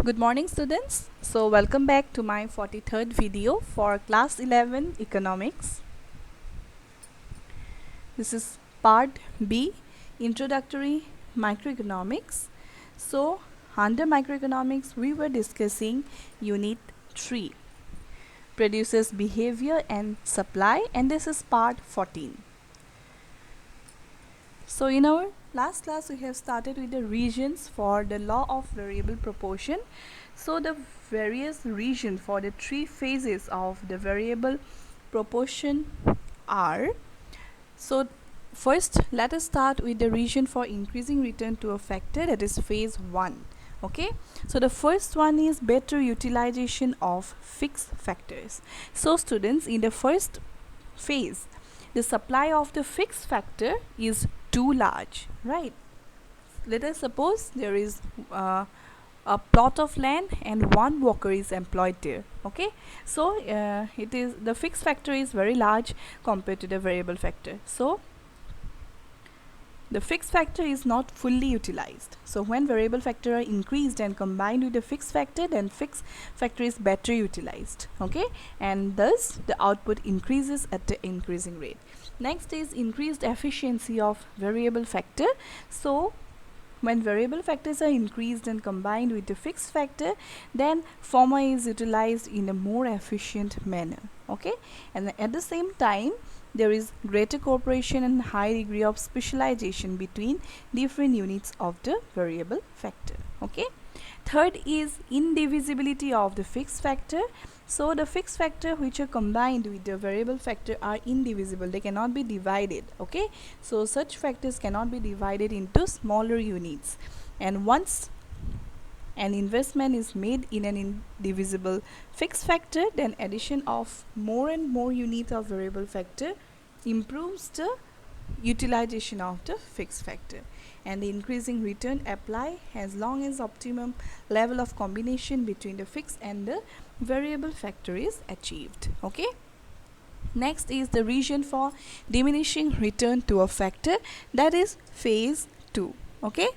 Good morning students. So welcome back to my 43rd video for class 11 economics. This is part B, introductory microeconomics. So under microeconomics we were discussing unit 3, producers behavior and supply, and this is part 14. So in our last class we have started with the regions for the law of variable proportion. So the various regions for the three phases of the variable proportion are, so first let us start with the region for increasing return to a factor, that is phase 1. Okay, so the first one is better utilization of fixed factors. So students, in the first phase the supply of the fixed factor is too large, right? Let us suppose there is a plot of land and one worker is employed there. Okay, so it is the fixed factor is very large compared to the variable factor, so the fixed factor is not fully utilized. So when variable factor are increased and combined with the fixed factor, then fixed factor is better utilized. Okay, and thus the output increases at the increasing rate. Next is increased efficiency of variable factor. So when variable factors are increased and combined with the fixed factor, then former is utilized in a more efficient manner. Okay, and at the same time there is greater cooperation and high degree of specialization between different units of the variable factor. Okay, third is indivisibility of the fixed factor. So the fixed factor which are combined with the variable factor are indivisible, they cannot be divided. Okay, so such factors cannot be divided into smaller units, and once an investment is made in an indivisible fixed factor, then addition of more and more units of variable factor improves the utilization of the fixed factor, and the increasing return apply as long as optimum level of combination between the fixed and the variable factor is achieved. Okay, next is the region for diminishing return to a factor, that is phase 2. Okay,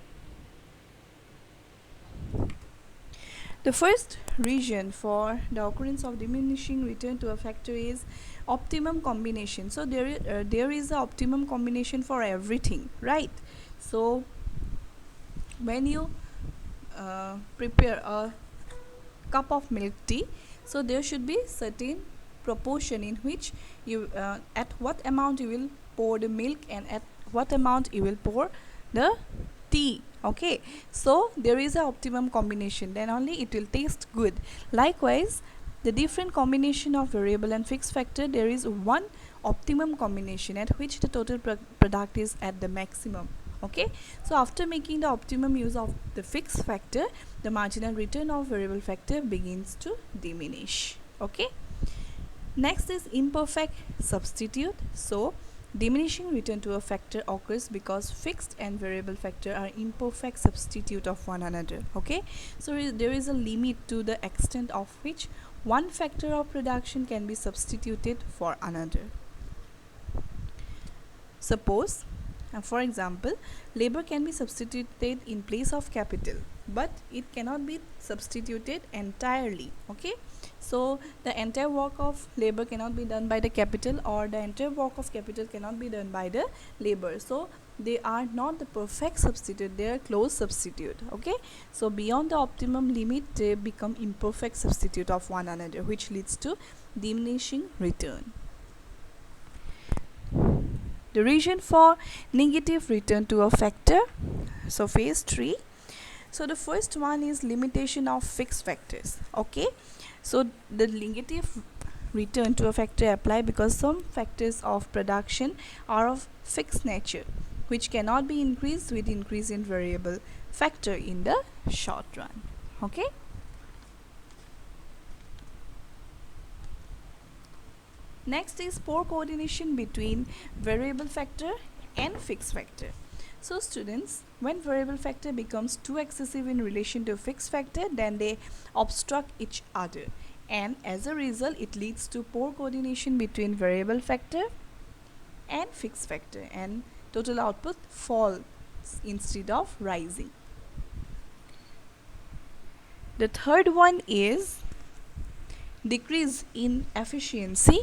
the first region for the occurrence of diminishing return to a factor is optimum combination. So there is a optimum combination for everything, right? So when you prepare a cup of milk tea, so there should be certain proportion in which you at what amount you will pour the milk and at what amount you will pour the tea. Okay, so there is a optimum combination, then only it will taste good. Likewise, the different combination of variable and fixed factor, there is one optimum combination at which the total product is at the maximum. Okay, so after making the optimum use of the fixed factor, the marginal return of variable factor begins to diminish. Okay, next is imperfect substitute. So diminishing return to a factor occurs because fixed and variable factor are imperfect substitute of one another. Okay, so there is a limit to the extent of which one factor of production can be substituted for another. Suppose, for example, labor can be substituted in place of capital, but it cannot be substituted entirely. Okay, so the entire work of labor cannot be done by the capital, or the entire work of capital cannot be done by the labor. So they are not the perfect substitute, they are close substitute. Okay, so beyond the optimum limit they become imperfect substitute of one another, which leads to diminishing return. The region for negative return to a factor, so phase 3. So the first one is limitation of fixed factors. Okay, so the negative return to a factor apply because some factors of production are of fixed nature, which cannot be increased with increase in variable factor in the short run. Okay, next is poor coordination between variable factor and fixed factor. So students, when variable factor becomes too excessive in relation to fixed factor, then they obstruct each other, and as a result it leads to poor coordination between variable factor and fixed factor, and total output falls instead of rising. The third one is decrease in efficiency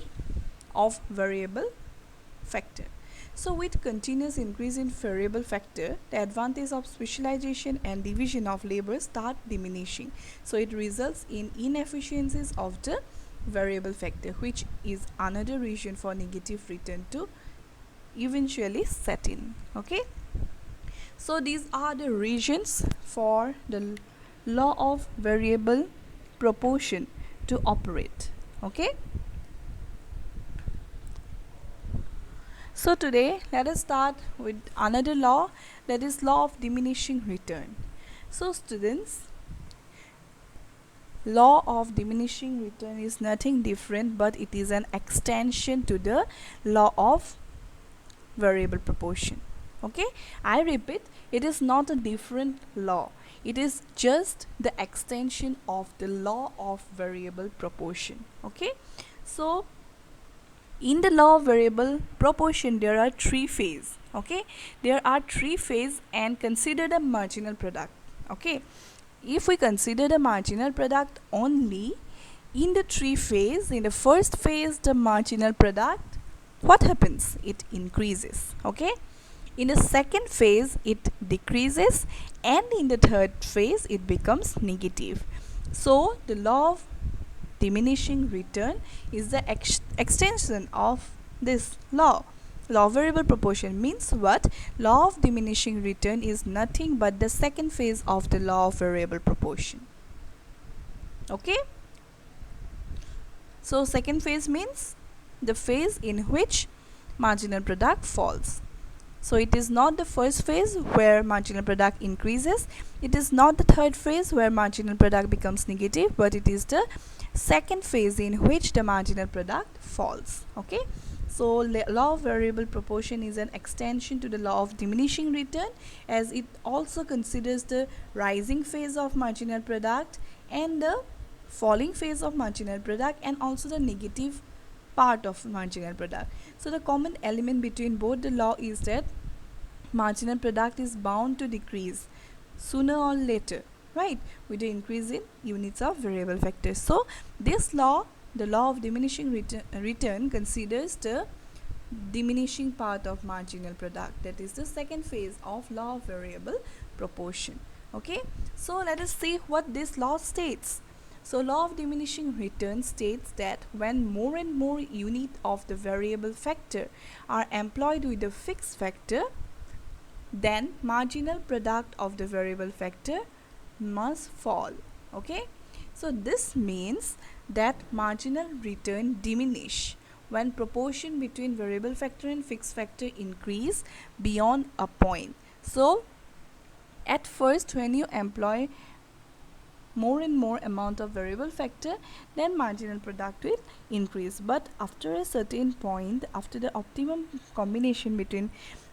of variable factor. So with continuous increase in variable factor, the advantage of specialization and division of labor start diminishing. So it results in inefficiencies of the variable factor, which is another reason for negative return to eventually set in. Okay, so these are the reasons for the law of variable proportion to operate. Okay, so today let us start with another law, that is law of diminishing return. So students, law of diminishing return is nothing different, but it is an extension to the law of variable proportion. Okay, I repeat, it is not a different law, it is just the extension of the law of variable proportion. Okay, so in the law of variable proportion there are three phases. Okay, there are three phases, and consider the marginal product. Okay, if we consider the marginal product only in the three phase, in the first phase the marginal product, what happens? It increases. Okay, in the second phase it decreases, and in the third phase it becomes negative. So the law of diminishing return is the extension of this law. Law of variable proportion means what? Law of diminishing return is nothing but the second phase of the law of variable proportion. Okay, so second phase means the phase in which marginal product falls. So it is not the first phase where marginal product increases, it is not the third phase where marginal product becomes negative, but it is the second phase in which the marginal product falls. Okay, so law of variable proportion is an extension to the law of diminishing return, as it also considers the rising phase of marginal product and the falling phase of marginal product, and also the negative part of marginal product. So the common element between both the law is that marginal product is bound to decrease sooner or later, right, with the increase in units of variable factors. So this law, the law of diminishing return considers the diminishing part of marginal product, that is the second phase of law of variable proportion. Okay, so let us see what this law states. So law of diminishing return states that when more and more units of the variable factor are employed with the fixed factor, then marginal product of the variable factor must fall. Okay, so this means that marginal return diminish when proportion between variable factor and fixed factor increase beyond a point. So at first when you employ more and more amount of variable factor, then marginal product will increase, but after a certain point, after the optimum combination between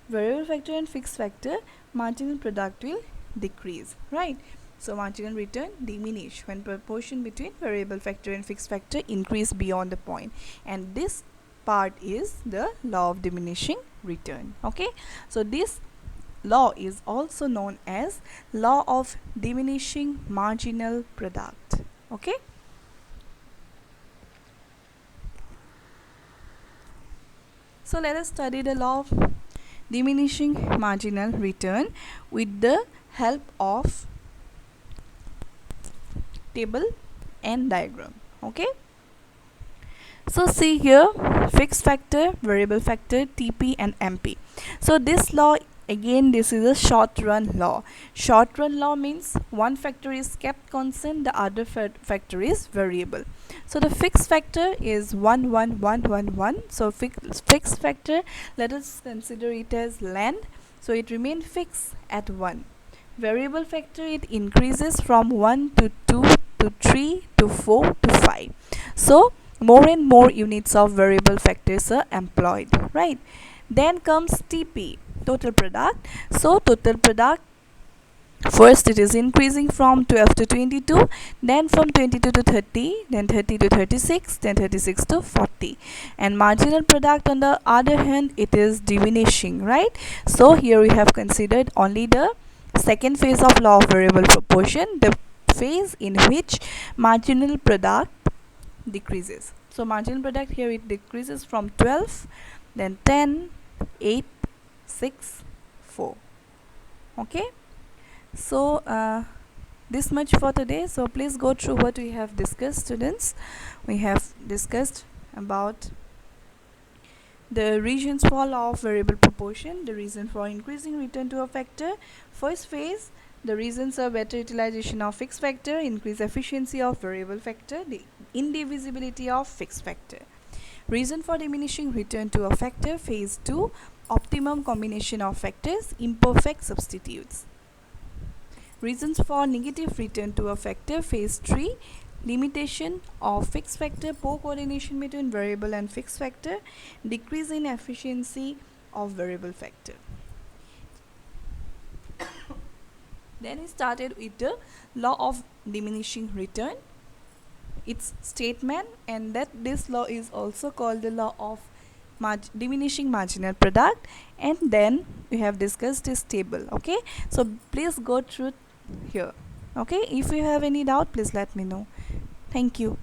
variable factor and fixed factor, marginal product will decrease, right? So marginal return diminish when proportion between variable factor and fixed factor increase beyond the point, and this part is the law of diminishing return. Okay, so this law is also known as law of diminishing marginal product. Okay, so let us study the law of diminishing marginal return with the help of table and diagram. Okay, so see here, fixed factor, variable factor, TP and MP. So this law, again, this is a short run law. Short run law means one factor is kept constant, the other factor is variable. So the fixed factor is 1 1 1 1 1. So fixed factor, let us consider it as length, so it remains fixed at 1. Variable factor, it increases from 1 to 2 to 3 to 4 to 5. So more and more units of variable factors are employed, right? Then comes TP, total product. So total product, first it is increasing from 12 to 22, then from 22 to 30, then 30 to 36, then 36 to 40. And marginal product on the other hand, it is diminishing, right? So here we have considered only the second phase of law of variable proportion. The phase in which marginal product decreases. So marginal product here, it decreases from 12, then 10, 8, 6, 4. Okay, so this much for today. So please go through what we have discussed, students. We have discussed about the reasons for law of variable proportion, the reason for increasing return to a factor. First phase, the reasons are better utilization of fixed factor, increased efficiency of variable factor, the indivisibility of fixed factor. Reason for diminishing return to a factor, phase 2, optimum combination of factors, imperfect substitutes. Reasons for negative return to a factor, phase 3, limitation of fixed factor, poor coordination between variable and fixed factor, decrease in efficiency of variable factor. Then he started with the law of diminishing return, its statement, and that this law is also called the law of diminishing marginal product. And then we have discussed this table. Okay, so please go through here. Okay, if you have any doubt, please let me know. Thank you.